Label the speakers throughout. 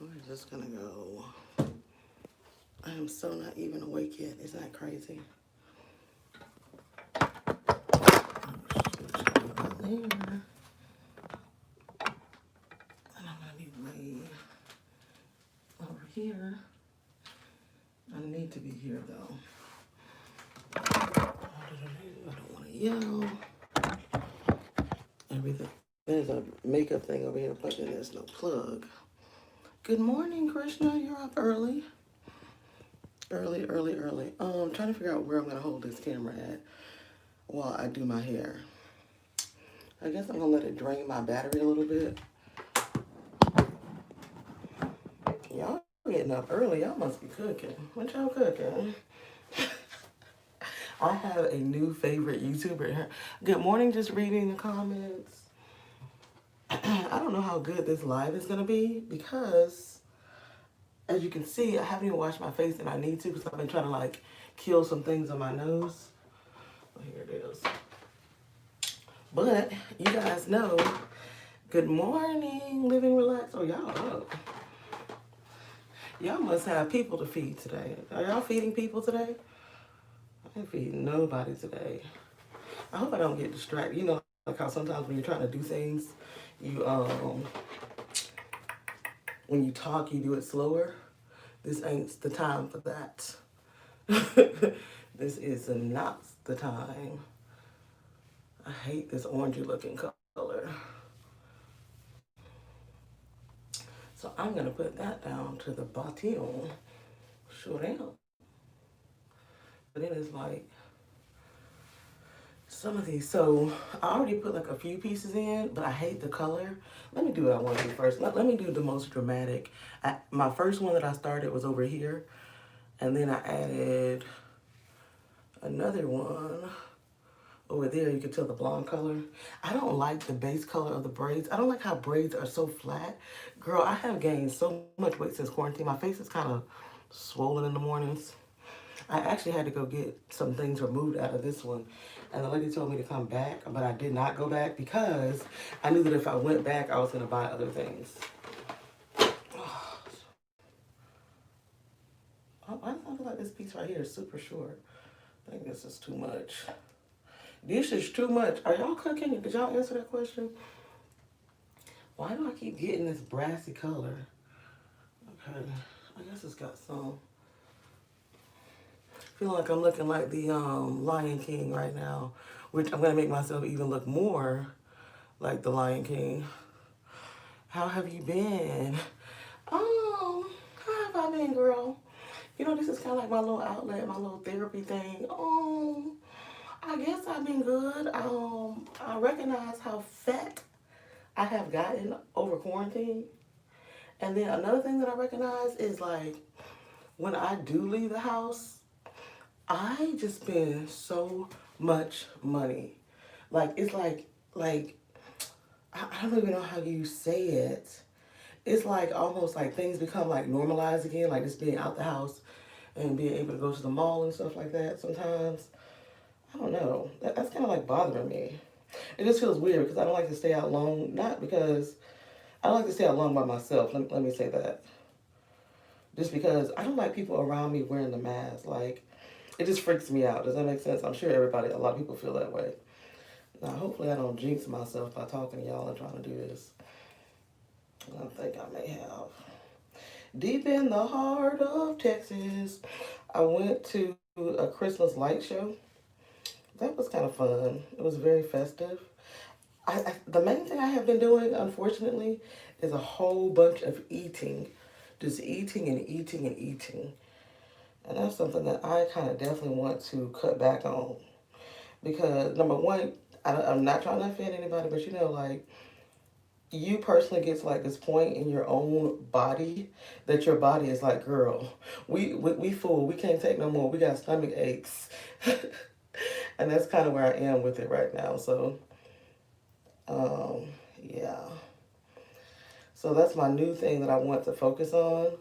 Speaker 1: We're just gonna go. I am so not even awake yet. Isn't that crazy? There. And I'm gonna be way over here. I need to be here though. I don't want to yell. Everything. There's a makeup thing over here, but then there's no plug. Good morning, Krishna. You're up early. Early. Trying to figure out where I'm gonna hold this camera at while I do my hair. I guess I'm gonna let it drain my battery a little bit. Y'all getting up early. Y'all must be cooking. What y'all cooking? I have a new favorite YouTuber here. Good morning, just reading the comments. I don't know how good this live is gonna be because, as you can see, I haven't even washed my face and I need to because I've been trying to like kill some things on my nose. Well, here it is. But you guys know, good morning, living relax. Oh, y'all up. Y'all must have people to feed today. Are y'all feeding people today? I ain't feeding nobody today. I hope I don't get distracted. You know, like how sometimes when you're trying to do things, you when you talk, you do it slower. This ain't the time for that. This is not the time. I hate this orangey looking color. So I'm gonna put that down to the bottom. Sure down. But it is like some of these. So I already put like a few pieces in, but I hate the color. Let me do what I want to do first. Let me do the most dramatic. My first one that I started was over here. And then I added another one over there. You can tell the blonde color. I don't like the base color of the braids. I don't like how braids are so flat. Girl, I have gained so much weight since quarantine. My face is kind of swollen in the mornings. I actually had to go get some things removed out of this one. And the lady told me to come back, but I did not go back because I knew that if I went back, I was going to buy other things. I feel like this piece right here is super short. I think this is too much. This is too much. Are y'all cooking? Did y'all answer that question? Why do I keep getting this brassy color? Okay, I guess it's got some. Feeling like I'm looking like the Lion King right now, which I'm gonna make myself even look more like the Lion King. How have you been? How have I been, girl? You know, this is kind of like my little outlet, my little therapy thing. I guess I've been good. I recognize how fat I have gotten over quarantine. And then another thing that I recognize is like when I do leave the house, I just spend so much money. Like it's like I don't even know how you say it. It's like almost like things become like normalized again, like just being out the house and being able to go to the mall and stuff like that sometimes. I don't know. That's kind of like bothering me. It just feels weird because I don't like to stay out long. Not because I don't like to stay out long by myself. Let me say that. Just because I don't like people around me wearing the mask. Like, it just freaks me out. Does that make sense? I'm sure a lot of people feel that way. Now, hopefully I don't jinx myself by talking to y'all and trying to do this. I think I may have. Deep in the heart of Texas, I went to a Christmas light show. That was kind of fun. It was very festive. The main thing I have been doing, unfortunately, is a whole bunch of eating. Just eating and eating and eating. And that's something that I kind of definitely want to cut back on. Because, number one, I'm not trying to offend anybody, but you know, like, you personally get to like this point in your own body that your body is like, girl, we full, we can't take no more, we got stomach aches. And that's kind of where I am with it right now. So yeah, so that's my new thing that I want to focus on,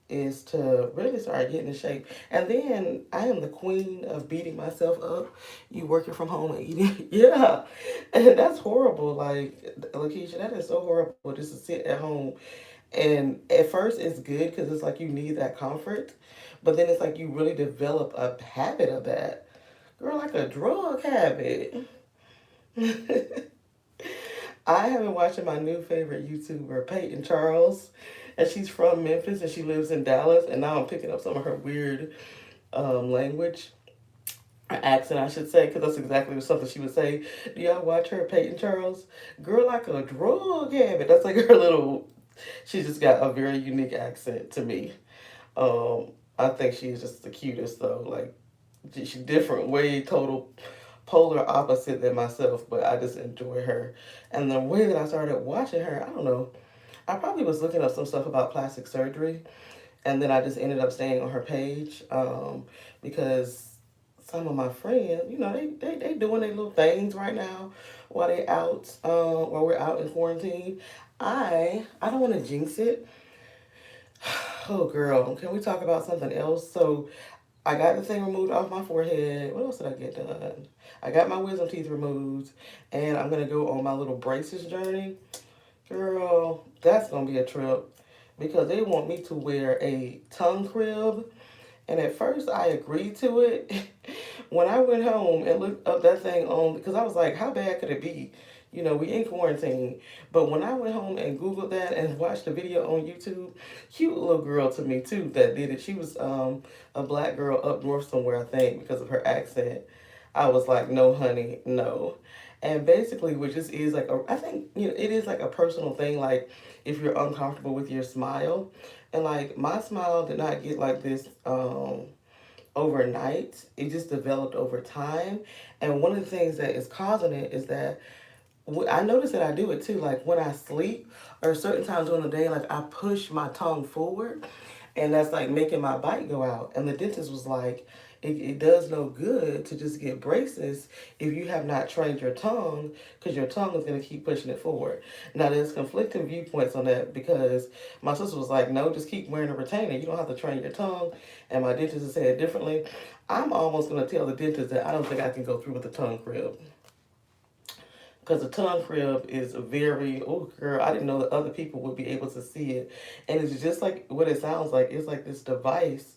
Speaker 1: is to really start getting in shape. And then I am the queen of beating myself up. You working from home and eating. Yeah. And that's horrible. Like, Lakeisha, that is so horrible just to sit at home And at first it's good because it's like you need that comfort, but then it's like you really develop a habit of that. Girl, like a drug habit. I have been watching my new favorite YouTuber, Peyton Charles, and she's from Memphis and she lives in Dallas. And now I'm picking up some of her weird language, or accent, I should say, because that's exactly something she would say. Do y'all watch her, Peyton Charles? Girl, like a drug habit. That's like her little. She just got a very unique accent to me. I think she's just the cutest though. Like she's different, way total polar opposite than myself, but I just enjoy her. And the way that I started watching her, I don't know. I probably was looking up some stuff about plastic surgery, and then I just ended up staying on her page because some of my friends, they doing their little things right now while they out, while we're out in quarantine. I don't want to jinx it. Oh girl, can we talk about something else? So I got the thing removed off my forehead. What else did I get done? I got my wisdom teeth removed, and I'm gonna go on my little braces journey. Girl, that's gonna be a trip because they want me to wear a tongue crib, and at first I agreed to it. When I went home and looked up that thing on, because I was like, how bad could it be? We in quarantine. But when I went home and Googled that and watched the video on YouTube, cute little girl to me too that did it. She was a black girl up north somewhere, I think, because of her accent. I was like, no, honey, no. And basically, what just is like, I think, it is like a personal thing. Like, if you're uncomfortable with your smile, and like my smile did not get like this overnight. It just developed over time. And one of the things that is causing it is that I notice that I do it too. Like when I sleep or certain times during the day, like I push my tongue forward and that's like making my bite go out. And the dentist was like, it does no good to just get braces if you have not trained your tongue because your tongue is going to keep pushing it forward. Now, there's conflicting viewpoints on that because my sister was like, no, just keep wearing a retainer. You don't have to train your tongue. And my dentist has said it differently. I'm almost going to tell the dentist that I don't think I can go through with the tongue crib. Because the tongue crib is very, oh girl, I didn't know that other people would be able to see it. And it's just like what it sounds like. It's like this device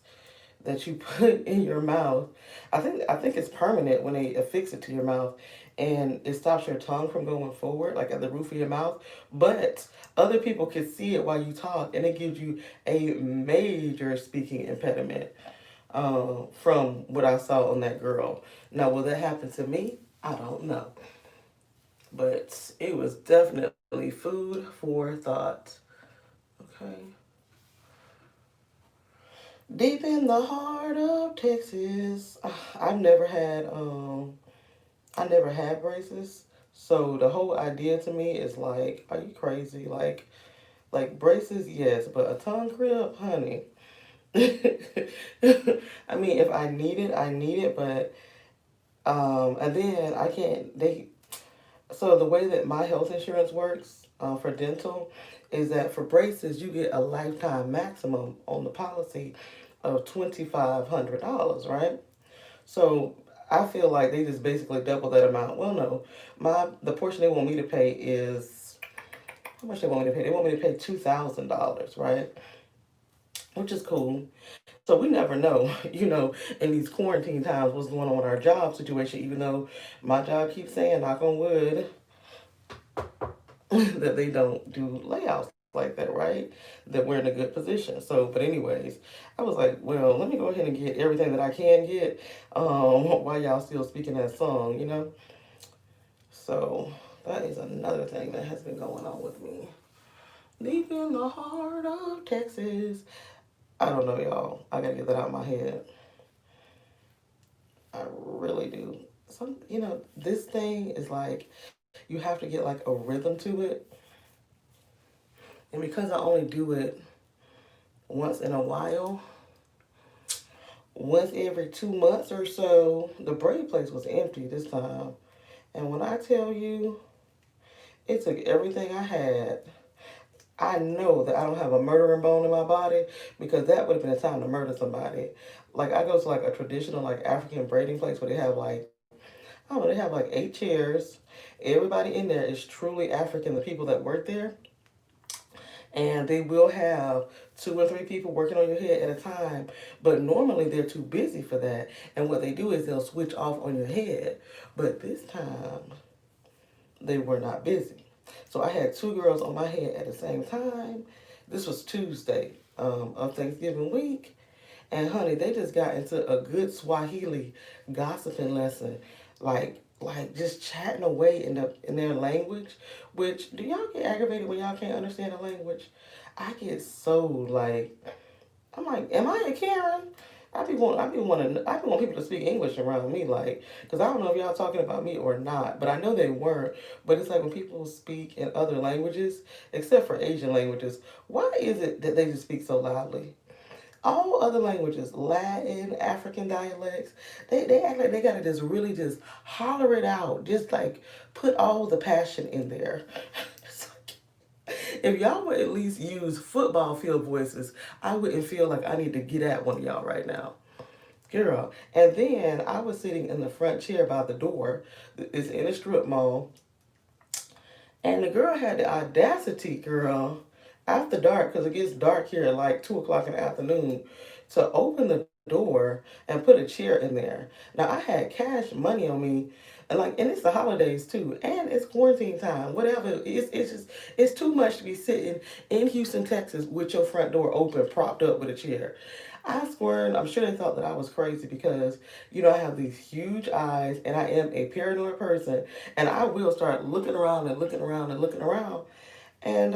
Speaker 1: that you put in your mouth. I think it's permanent when they affix it to your mouth, and it stops your tongue from going forward, like at the roof of your mouth. But other people can see it while you talk, and it gives you a major speaking impediment. From what I saw on that girl. Now, will that happen to me? I don't know, but it was definitely food for thought. Okay. Deep in the heart of Texas, I never had braces. So the whole idea to me is like, are you crazy? Like braces, yes, but a tongue crib, honey. I mean, if I need it, I need it, but and then I can't. So the way that my health insurance works for dental is that for braces you get a lifetime maximum on the policy of $2,500, right? So I feel like they just basically double that amount. Well, no, the portion they want me to pay is how much they want me to pay. They want me to pay $2,000, right? Which is cool. So we never know, in these quarantine times, what's going on with our job situation. Even though my job keeps saying, knock on wood, that they don't do layouts like that, right? That we're in a good position. So, but anyways, I was like, well, let me go ahead and get everything that I can get while y'all still speaking that song. So that is another thing that has been going on with me. Deep in the heart of Texas. I don't know, y'all. I gotta get that out of my head. I really do. This thing is like you have to get like a rhythm to it. And because I only do it once in a while, once every 2 months or so, the braid place was empty this time. And when I tell you, it took everything I had. I know that I don't have a murdering bone in my body because that would have been a time to murder somebody. Like I go to like a traditional like African braiding place where they have like I don't know, they have like 8 chairs. Everybody in there is truly African, the people that work there. and they will have two or three people working on your head at a time, but normally they're too busy for that, and what they do is they'll switch off on your head. But this time they were not busy, so I had two girls on my head at the same time. This was Tuesday of Thanksgiving week, and honey, they just got into a good Swahili gossiping lesson, like just chatting away in their language. Which, do y'all get aggravated when y'all can't understand a language? I get so like, I'm like, am I a Karen? I be wanting people to speak English around me, like, cause I don't know if y'all talking about me or not, but I know they weren't. But it's like when people speak in other languages, except for Asian languages, why is it that they just speak so loudly? All other languages, Latin, African dialects, they act like they gotta just really just holler it out, just like put all the passion in there. If y'all would at least use football field voices, I wouldn't feel like I need to get at one of y'all right now. Girl. And then I was sitting in the front chair by the door. It's in a strip mall. And the girl had the audacity, girl, after dark, because it gets dark here at like 2 o'clock in the afternoon, to open the door and put a chair in there. Now, I had cash money on me, and it's the holidays too, and it's quarantine time, whatever. It's just, it's too much to be sitting in Houston, Texas with your front door open, propped up with a chair. I swear, I'm sure they thought that I was crazy because, I have these huge eyes and I am a paranoid person, and I will start looking around and looking around and looking around. And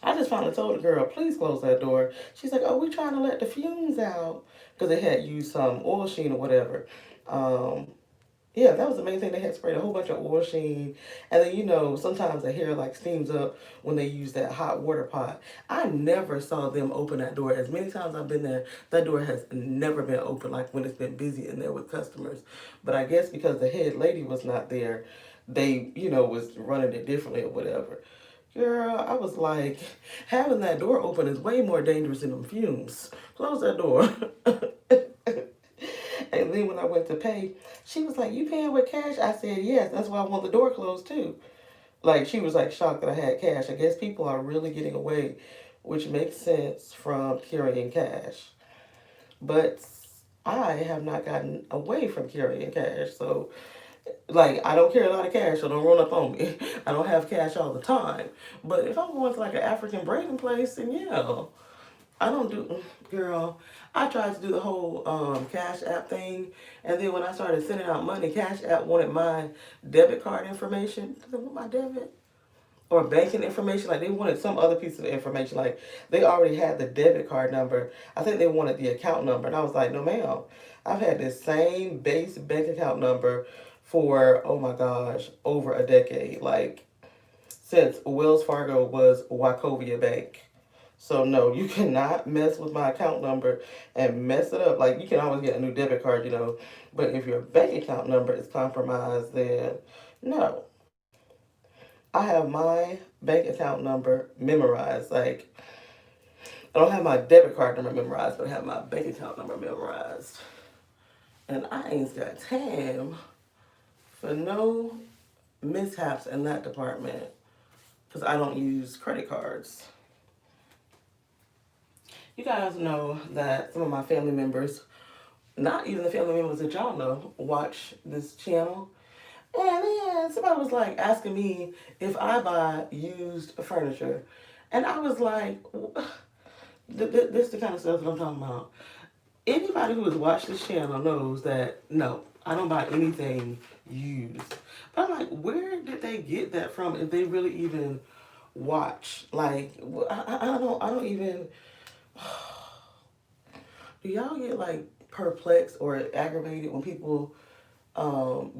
Speaker 1: I just finally told the girl, please close that door. She's like, oh, we trying to let the fumes out because they had used some oil sheen or whatever. Um, yeah, that was the main thing. They had sprayed a whole bunch of oil sheen. And then, sometimes the hair like steams up when they use that hot water pot. I never saw them open that door. As many times I've been there, that door has never been open like when it's been busy in there with customers. But I guess because the head lady was not there, they, was running it differently or whatever. Girl, I was like, having that door open is way more dangerous than them fumes. Close that door. And then when I went to pay, she was like, you paying with cash? I said, yes. That's why I want the door closed too. Like, she was like shocked that I had cash. I guess people are really getting away, which makes sense from carrying cash. But I have not gotten away from carrying cash. So, like, I don't carry a lot of cash, so don't run up on me. I don't have cash all the time. But if I'm going to like an African braiding place, then yeah. I don't do, girl. I tried to do the whole Cash App thing, and then when I started sending out money, Cash App wanted my debit card information. Did they want my debit or banking information? Like they wanted some other piece of information. Like they already had the debit card number. I think they wanted the account number, and I was like, no, ma'am. I've had this same base bank account number for oh my gosh, over a decade. Like since Wells Fargo was Wachovia Bank. So no, you cannot mess with my account number and mess it up. Like you can always get a new debit card, but if your bank account number is compromised, then no. I have my bank account number memorized. Like I don't have my debit card number memorized, but I have my bank account number memorized. And I ain't got time for no mishaps in that department because I don't use credit cards. You guys know that some of my family members, not even the family members that y'all know, watch this channel. And then somebody was like asking me if I buy used furniture. And I was like, this is the kind of stuff that I'm talking about. Anybody who has watched this channel knows that no, I don't buy anything used. But I'm like, where did they get that from if they really even watch? Like, I don't even. Do y'all get like perplexed or aggravated when people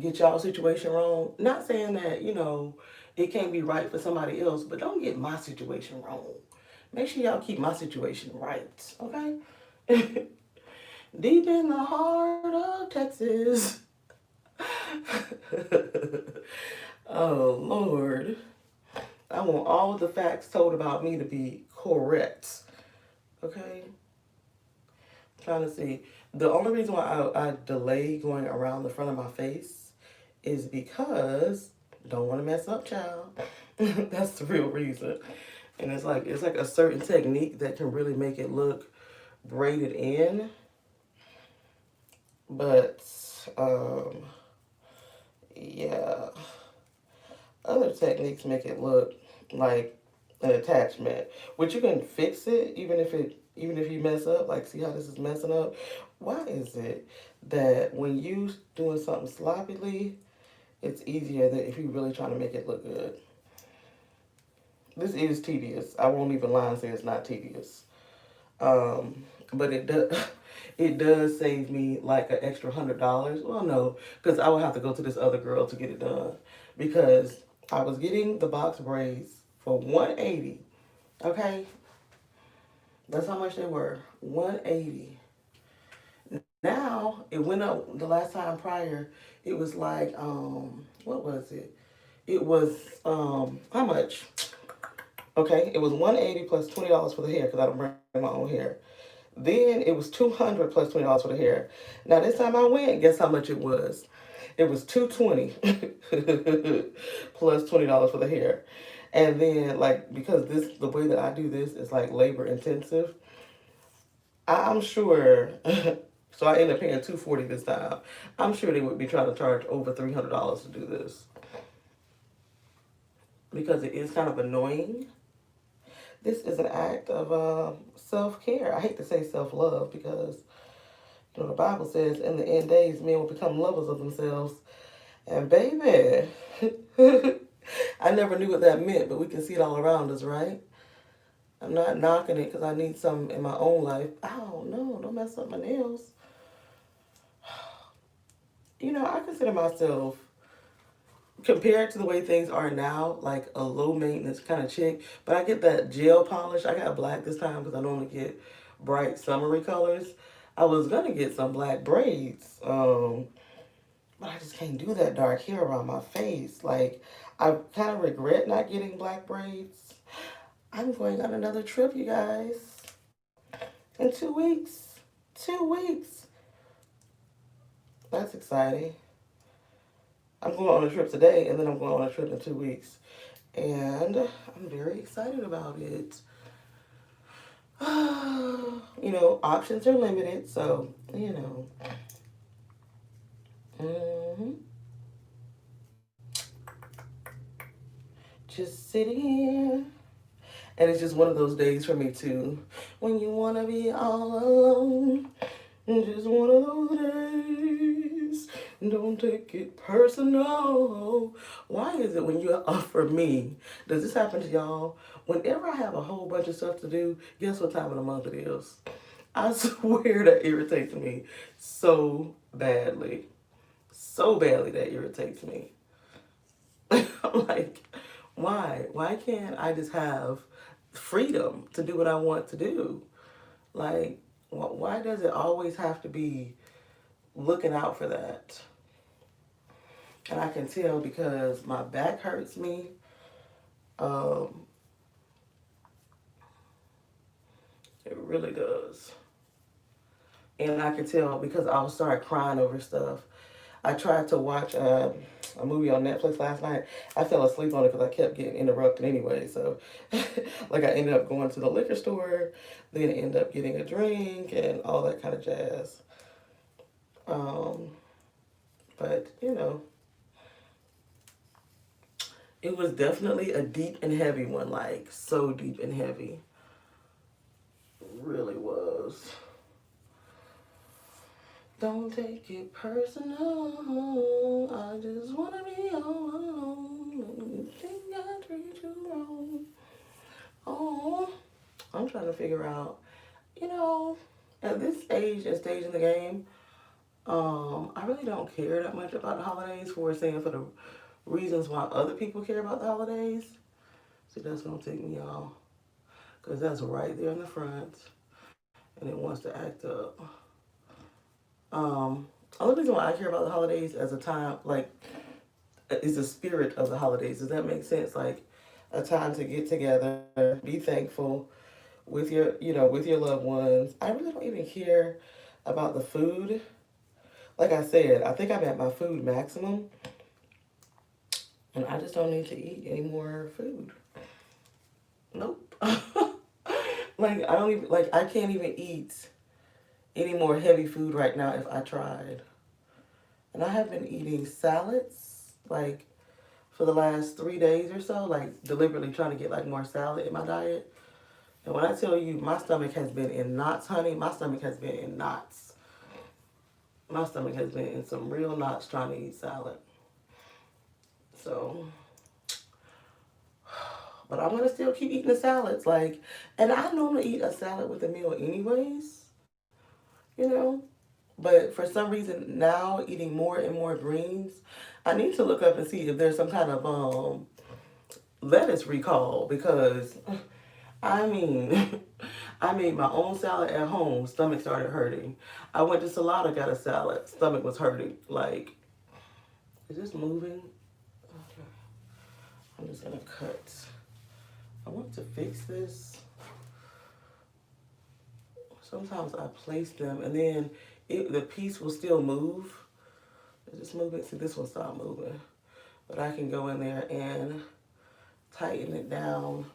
Speaker 1: get y'all situation wrong? Not saying that, it can't be right for somebody else, but don't get my situation wrong. Make sure y'all keep my situation right, okay? Deep in the heart of Texas. Oh, Lord. I want all the facts told about me to be correct, okay? Trying to see. The only reason why I delay going around the front of my face is because don't want to mess up, child. That's the real reason. And it's like a certain technique that can really make it look braided in, but yeah, other techniques make it look like an attachment, which you can fix it even if you mess up. Like, see how this is messing up? Why is it that when you doing something sloppily, it's easier than if you really trying to make it look good? This is tedious. I won't even lie and say it's not tedious. But it does it does save me like an extra $100. Well, no, because I would have to go to this other girl to get it done because I was getting the box braids for 180. Okay, that's how much they were. 180. Now it went up. The last time prior, it was like what was it? It was how much? Okay, it was 180 plus $20 for the hair because I don't bring my own hair. Then it was 200 plus $20 for the hair. Now this time I went, guess how much it was? It was 220 plus $20 for the hair. And then like because this the way that I do this is like labor intensive, I'm sure so I ended up paying 240 this time. I'm sure they would be trying to charge over $300 to do this because it is kind of annoying. This is an act of self care. I hate to say self love because the Bible says in the end days men will become lovers of themselves. And baby, I never knew what that meant, but we can see it all around us, right? I'm not knocking it because I need some in my own life. Oh no, don't mess up my nails. I consider myself, compared to the way things are now, like a low maintenance kind of chick. But I get that gel polish. I got black this time because I normally get bright summery colors. I was gonna get some black braids, but I just can't do that dark hair around my face. Like, I kind of regret not getting black braids. I'm going on another trip, you guys, in 2 weeks. 2 weeks. That's exciting. I'm going on a trip today, and then I'm going on a trip in 2 weeks. And I'm very excited about it. Options are limited, so, hmm just sitting here. And it's just one of those days for me, too. When you want to be all alone. It's just one of those days. Don't take it personal. Why is it when you offer me? Does this happen to y'all? Whenever I have a whole bunch of stuff to do, guess what time of the month it is? I swear that irritates me so badly. So badly that irritates me. I'm like, why? Why can't I just have freedom to do what I want to do? Like, why does it always have to be looking out for that? And I can tell because my back hurts me. Um, it really does. And I can tell because I'll start crying over stuff. I tried to watch a movie on Netflix last night. I fell asleep on it because I kept getting interrupted anyway. So, like, I ended up going to the liquor store, then ended up getting a drink and all that kind of jazz. Um, but, it was definitely a deep and heavy one, like, so deep and heavy. It really was. Don't take it personal. I just wanna be all alone. Think I treat you wrong. Oh, I'm trying to figure out, you know, at this age and stage in the game, I really don't care that much about the holidays for saying for the reasons why other people care about the holidays. See, that's gonna take me off. Because that's right there in the front. And it wants to act up. Um, Only reason why I care about the holidays as a time, like, is the spirit of the holidays. Does that make sense? Like, a time to get together, be thankful with with your loved ones. I really don't even care about the food. Like I said, I think I'm at my food maximum. And I just don't need to eat any more food. Nope. Like I don't even like I can't even eat any more heavy food right now if I tried. And I have been eating salads like for the last 3 days or so, like deliberately trying to get like more salad in my diet. And when I tell you my stomach has been in knots, honey, my stomach has been in knots. My stomach has been in some real knots trying to eat salad. So, but I'm gonna still keep eating the salads. Like, and I normally eat a salad with a meal anyways, you know. But for some reason now, eating more and more greens, I need to look up and see if there's some kind of lettuce recall because I mean, I made my own salad at home. Stomach started hurting. I went to Salada, got a salad. Stomach was hurting. Like, is this moving? Okay. I'm just gonna cut. I want to fix this. Sometimes I place them and then the piece will still move. Is this moving? See, this one stopped moving. But I can go in there and tighten it down.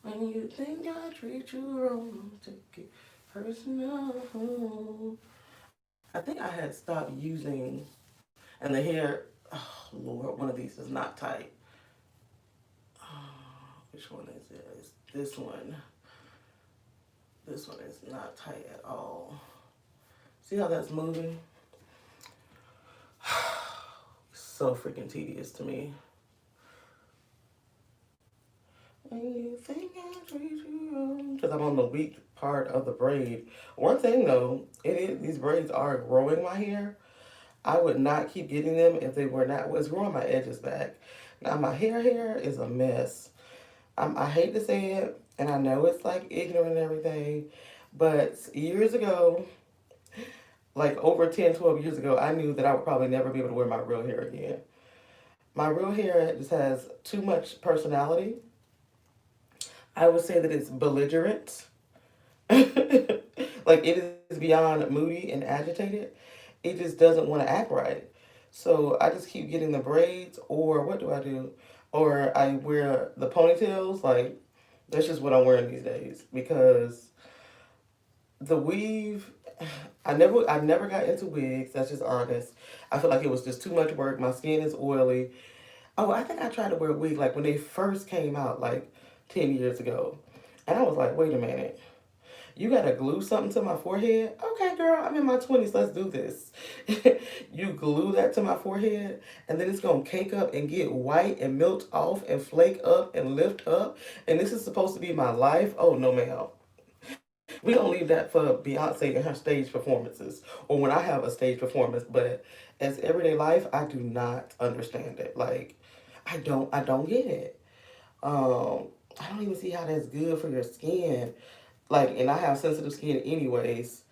Speaker 1: When you think I treat you wrong, take it personal. I think I had stopped using, and the hair, oh Lord, one of these is not tight. Which one is it? It's this one. This one is not tight at all. See how that's moving? So freaking tedious to me. When you think I treat you wrong. Because I'm on the weak part of the braid. One thing though, these braids are growing my hair. I would not keep getting them if they were not. It's growing my edges back. Now my hair is a mess. I hate to say it, and I know it's like ignorant and everything, but years ago, like over 10, 12 years ago, I knew that I would probably never be able to wear my real hair again. My real hair just has too much personality. I would say that it's belligerent. Like it is beyond moody and agitated. It just doesn't want to act right. So I just keep getting the braids, or what do I do? Or I wear the ponytails. Like that's just what I'm wearing these days because the weave. I never got into wigs. That's just honest. I feel like it was just too much work. My skin is oily. Oh, I think I tried to wear a wig like when they first came out, like 10 years ago, and I was like, wait a minute. You gotta glue something to my forehead? Okay, girl, I'm in my 20s. Let's do this. You glue that to my forehead, and then it's gonna cake up and get white and melt off and flake up and lift up. And this is supposed to be my life? Oh, no, ma'am. We gonna leave that for Beyonce and her stage performances, or when I have a stage performance. But as everyday life, I do not understand it. Like, I don't get it. I don't even see how that's good for your skin. Like, and I have sensitive skin anyways.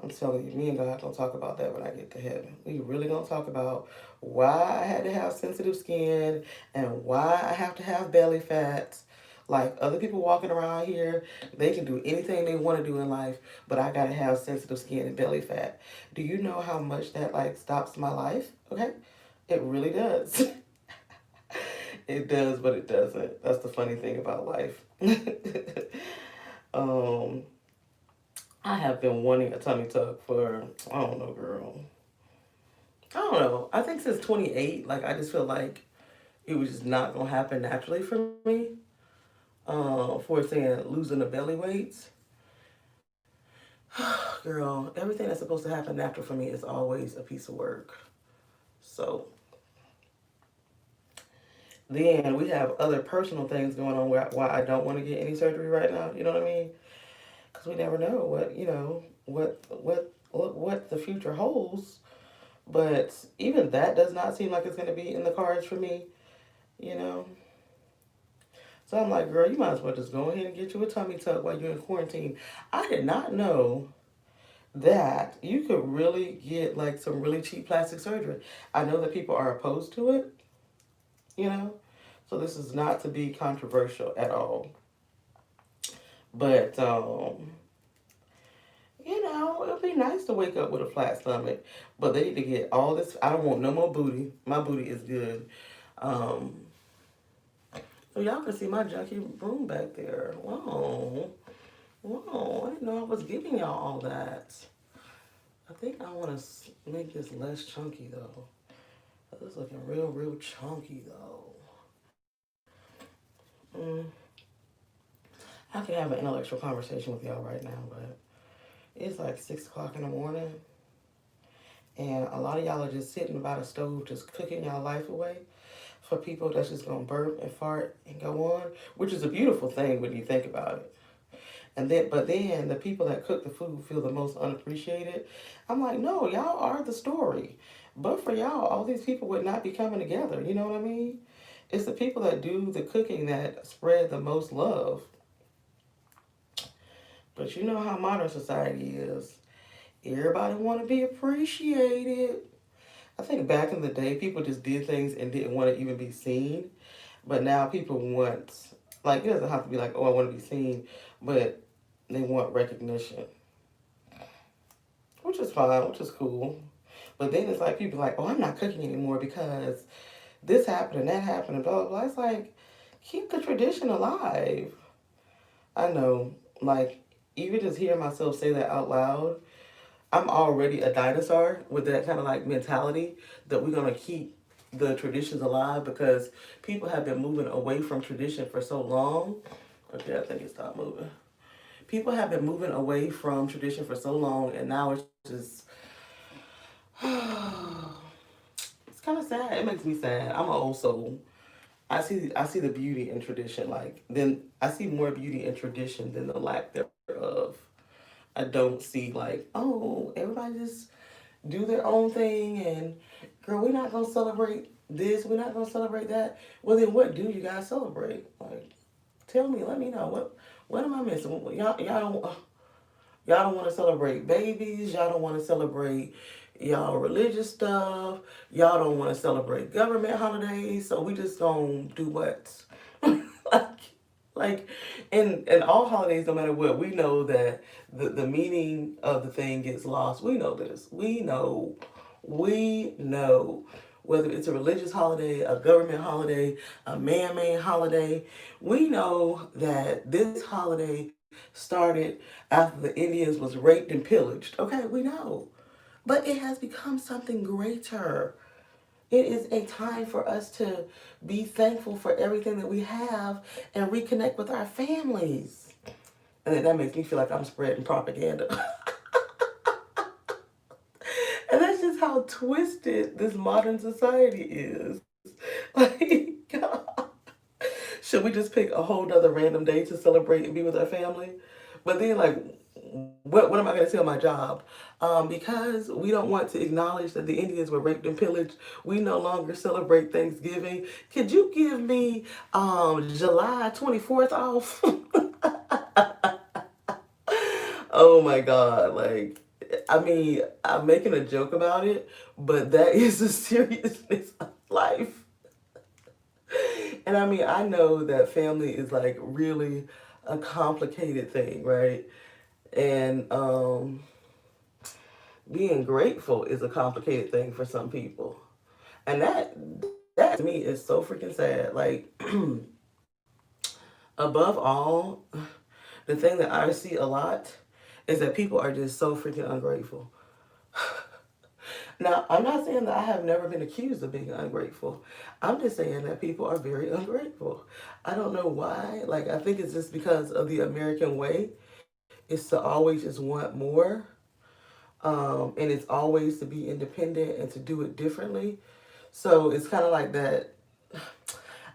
Speaker 1: I'm telling you, me and God gonna talk about that when I get to heaven. We really gonna talk about why I had to have sensitive skin and why I have to have belly fat. Like other people walking around here, they can do anything they want to do in life, but I gotta have sensitive skin and belly fat. Do you know how much that like stops my life? Okay, it really does. It does, but it doesn't. That's the funny thing about life. um, I have been wanting a tummy tuck for, I don't know, girl. I don't know. I think since 28, like, I just feel like it was just not going to happen naturally for me. For saying losing the belly weight. Girl, everything that's supposed to happen natural for me is always a piece of work. So, then we have other personal things going on why I don't want to get any surgery right now. You know what I mean? Because we never know what the future holds. But even that does not seem like it's going to be in the cards for me. You know. So I'm like, girl, you might as well just go ahead and get you a tummy tuck while you're in quarantine. I did not know that you could really get like some really cheap plastic surgery. I know that people are opposed to it. You know. So this is not to be controversial at all. But it would be nice to wake up with a flat stomach, but they need to get all this. I don't want no more booty. My booty is good. Um, so y'all can see my junky room back there. Wow, wow! I didn't know I was giving y'all all that. I think I want to make this less chunky though. This is looking real, real chunky though. Mm, I can have an intellectual conversation with y'all right now, but it's like 6 o'clock in the morning, and a lot of y'all are just sitting by the stove, just cooking y'all life away for people that's just gonna burp and fart and go on, which is a beautiful thing when you think about it. But then the people that cook the food feel the most unappreciated. I'm like, no, y'all are the story. But for y'all, all these people would not be coming together. You know what I mean? It's the people that do the cooking that spread the most love. But you know how modern society is. Everybody want to be appreciated. I think back in the day, people just did things and didn't want to even be seen. But now people want, like, it doesn't have to be like, oh, I want to be seen, but they want recognition, which is fine, which is cool. But then it's like people like, oh, I'm not cooking anymore because this happened and that happened and blah, blah, blah. It's like, keep the tradition alive. I know, like, even just hearing myself say that out loud, I'm already a dinosaur with that kind of like mentality that we're going to keep the traditions alive because people have been moving away from tradition for so long. Okay, I think it stopped moving. People have been moving away from tradition for so long, and now it's just it's kind of sad. It makes me sad. I'm an old soul. I see the beauty in tradition. Like then I see more beauty in tradition than the lack thereof. I don't see like, oh, everybody just do their own thing and girl, we're not gonna celebrate this, we're not gonna celebrate that. Well then what do you guys celebrate? Like tell me, let me know. What am I missing? Y'all don't want to celebrate babies. Y'all don't want to celebrate y'all religious stuff. Y'all don't want to celebrate government holidays. So we just gonna do what? like, like, in all holidays, no matter what, we know that the meaning of the thing gets lost. We know this. We know. Whether it's a religious holiday, a government holiday, a man-made holiday, we know that this holiday started after the Indians was raped and pillaged. Okay, we know. But it has become something greater. It is a time for us to be thankful for everything that we have and reconnect with our families. And then that makes me feel like I'm spreading propaganda. And that's just how twisted this modern society is. Like, God. Should we just pick a whole nother random day to celebrate and be with our family? But then, like, what am I going to tell my job? Because we don't want to acknowledge that the Indians were raped and pillaged, we no longer celebrate Thanksgiving. Could you give me July 24th off? Oh my God. Like, I mean, I'm making a joke about it, but that is the seriousness of life. And I mean, I know that family is like really a complicated thing, right? And being grateful is a complicated thing for some people. And that to me is so freaking sad. Like above all, the thing that I see a lot is that people are just so freaking ungrateful. Now, I'm not saying that I have never been accused of being ungrateful. I'm just saying that people are very ungrateful. I don't know why. Like, I think it's just because of the American way is to always just want more. And it's always to be independent and to do it differently. So it's kind of like that.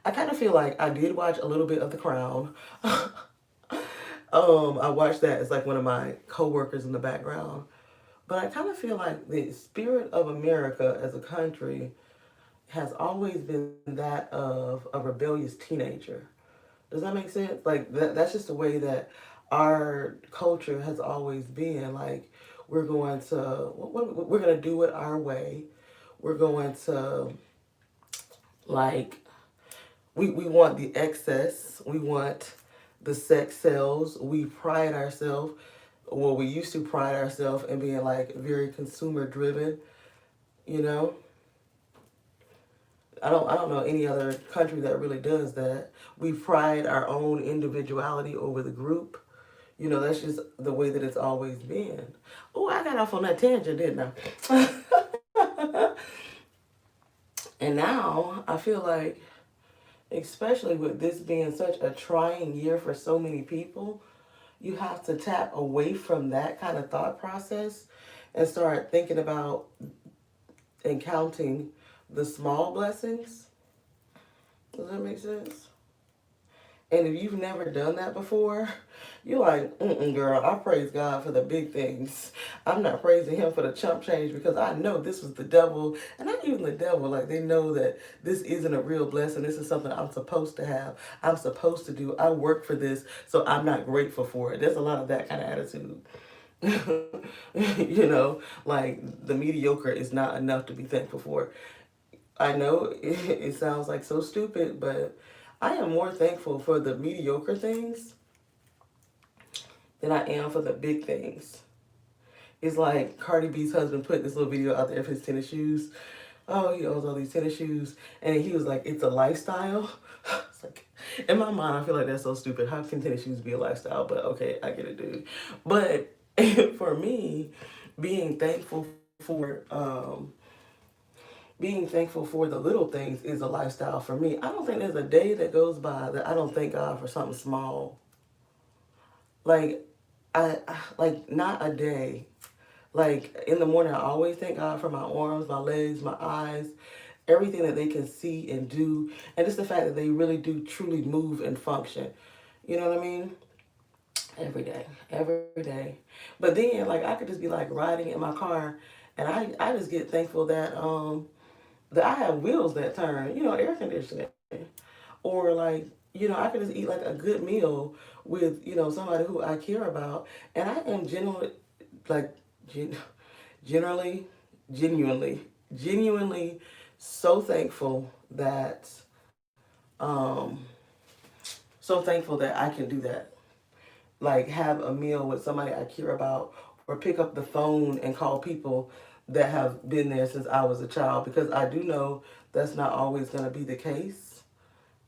Speaker 1: I kind of feel like I did watch a little bit of The Crown. I watched that as like one of my coworkers in the background. But I kind of feel like the spirit of America as a country has always been that of a rebellious teenager. Does that make sense? Like that's just the way that our culture has always been. Like we're going to do it our way. We're going to like we want the excess. We want the sex sells. We pride ourselves. well, we used to pride ourselves in being like very consumer driven, you know. I don't know any other country that really does that. We pride our own individuality over the group. You know, that's just the way that it's always been. Oh, I got off on that tangent, didn't I? And now I feel like, especially with this being such a trying year for so many people, you have to tap away from that kind of thought process and start thinking about and counting the small blessings. Does that make sense? And if you've never done that before, you're like, girl, I praise God for the big things. I'm not praising Him for the chump change because I know this was the devil. And not even the devil, like they know that this isn't a real blessing. This is something I'm supposed to have. I'm supposed to do. I work for this, so I'm not grateful for it. There's a lot of that kind of attitude. You know, like the mediocre is not enough to be thankful for. I know it sounds like so stupid, but I am more thankful for the mediocre things than I am for the big things. It's like Cardi B's husband put this little video out there of his tennis shoes. Oh, he owns all these tennis shoes. And he was like, it's a lifestyle. It's like, in my mind, I feel like that's so stupid. How can tennis shoes be a lifestyle? But okay, I get it, dude. But for me, being thankful for being thankful for the little things is a lifestyle for me. I don't think there's a day that goes by that I don't thank God for something small. Like like not a day. Like in the morning, I always thank God for my arms, my legs, my eyes, everything that they can see and do, and just the fact that they really do truly move and function. You know what I mean? Every day. But then, like I could just be like riding in my car, and I just get thankful that I have wheels that turn. You know, air conditioning, or like I could just eat like a good meal with somebody who I care about, and I am genuinely like gen- generally genuinely genuinely so thankful that um so thankful that I can do that, like have a meal with somebody I care about, or pick up the phone and call people that have been there since I was a child, because I do know that's not always going to be the case,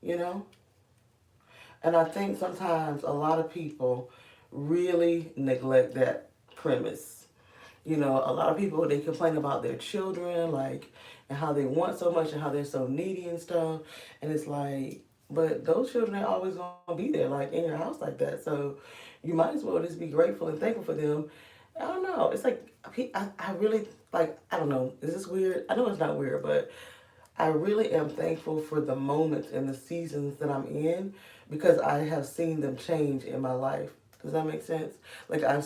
Speaker 1: you know. And I think sometimes a lot of people really neglect that premise. You know, a lot of people, they complain about their children, like, and how they want so much and how they're so needy and stuff. And it's like, but those children are always going to be there, like in your house like that. So you might as well just be grateful and thankful for them. I don't know. It's like, I really, like, I don't know. Is this weird? I know it's not weird, but I really am thankful for the moments and the seasons that I'm in, because I have seen them change in my life. Does that make sense? Like I've